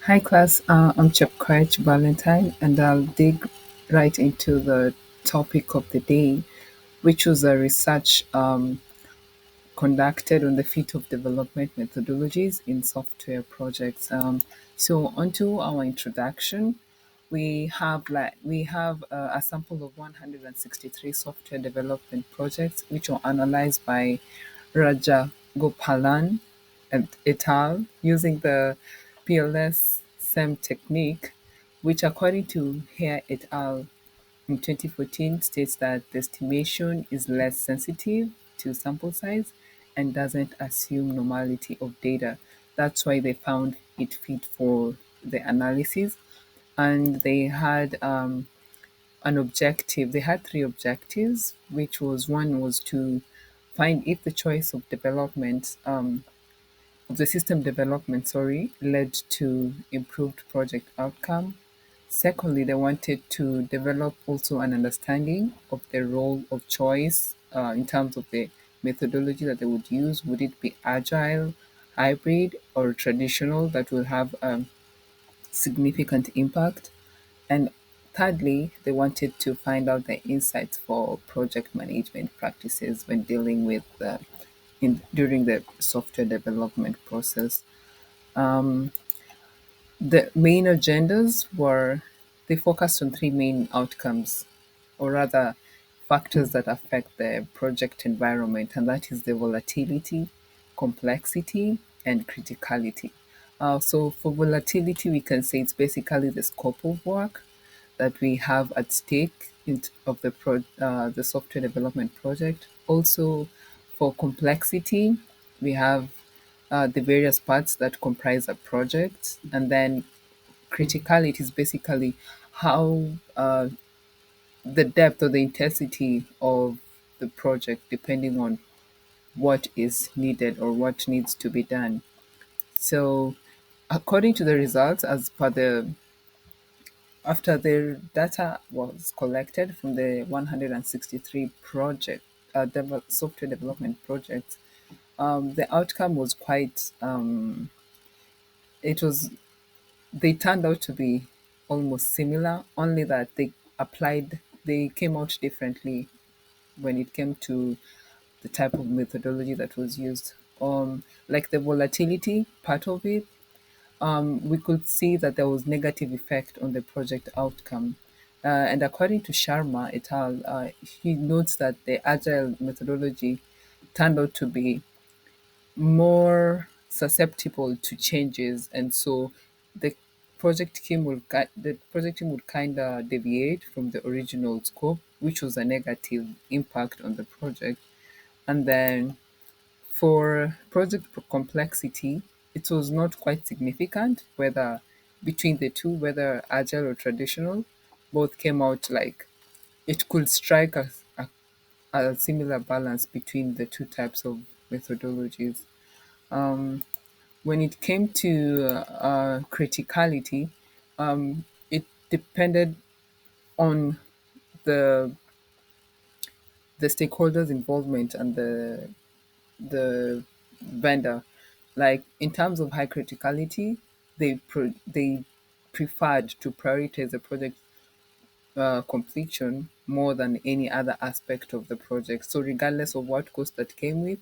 Hi class, I'm Chepkoech Valentine and I'll dig right into the topic of the day, which was a research conducted on the field of development methodologies in software projects. So onto our introduction, we have a sample of 163 software development projects, which were analyzed by Rajagopalan and et al. Using the PLS SEM technique, which according to Hare et al. In 2014 states that the estimation is less sensitive to sample size and doesn't assume normality of data. That's why they found it fit for the analysis. And they had an objective. They had three objectives, which was one was to find if the choice of development of the system development, sorry, led to improved project outcome. Secondly, they wanted to develop also an understanding of the role of choice in terms of the methodology that they would use. Would it be agile, hybrid, or traditional that will have a significant impact? And thirdly, they wanted to find out the insights for project management practices when dealing with during the software development process. Um, the main agendas were they focused on three main outcomes, or rather, factors that affect the project environment, and that is the volatility, complexity, and criticality. So, for volatility, we can say it's basically the scope of work that we have at stake of the software development project. Also, for complexity, we have the various parts that comprise a project, and then criticality is basically how the depth or the intensity of the project, depending on what is needed or what needs to be done. So, according to the results, as per the after the data was collected from the 163 project software development projects, the outcome was quite. It was they turned out to be almost similar, only that they came out differently when it came to the type of methodology that was used. Like the volatility part of it, we could see that there was negative effect on the project outcome. And according to Sharma et al., he notes that the agile methodology turned out to be more susceptible to changes, and so the the project team would kind of deviate from the original scope, which was a negative impact on the project. And then for project complexity, it was not quite significant whether between the two, whether agile or traditional, both came out like it could strike a similar balance between the two types of methodologies. Um, when it came to criticality, it depended on the the stakeholders' involvement and the vendor. Like in terms of high criticality, they preferred to prioritize the project completion more than any other aspect of the project. So regardless of what cost that came with,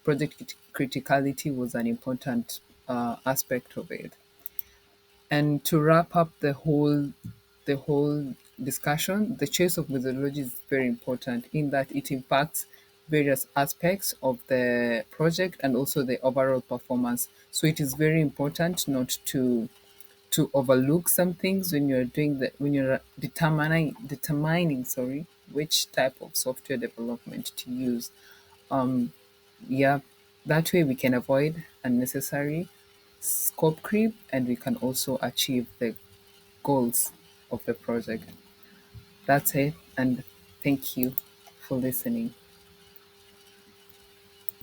criticality was an important aspect of it. And to wrap up the whole discussion, the choice of methodology is very important in that it impacts various aspects of the project and also the overall performance. So it is very important not to overlook some things when you're determining which type of software development to use. Um, yeah, that way we can avoid unnecessary scope creep and we can also achieve the goals of the project. That's it, and thank you for listening.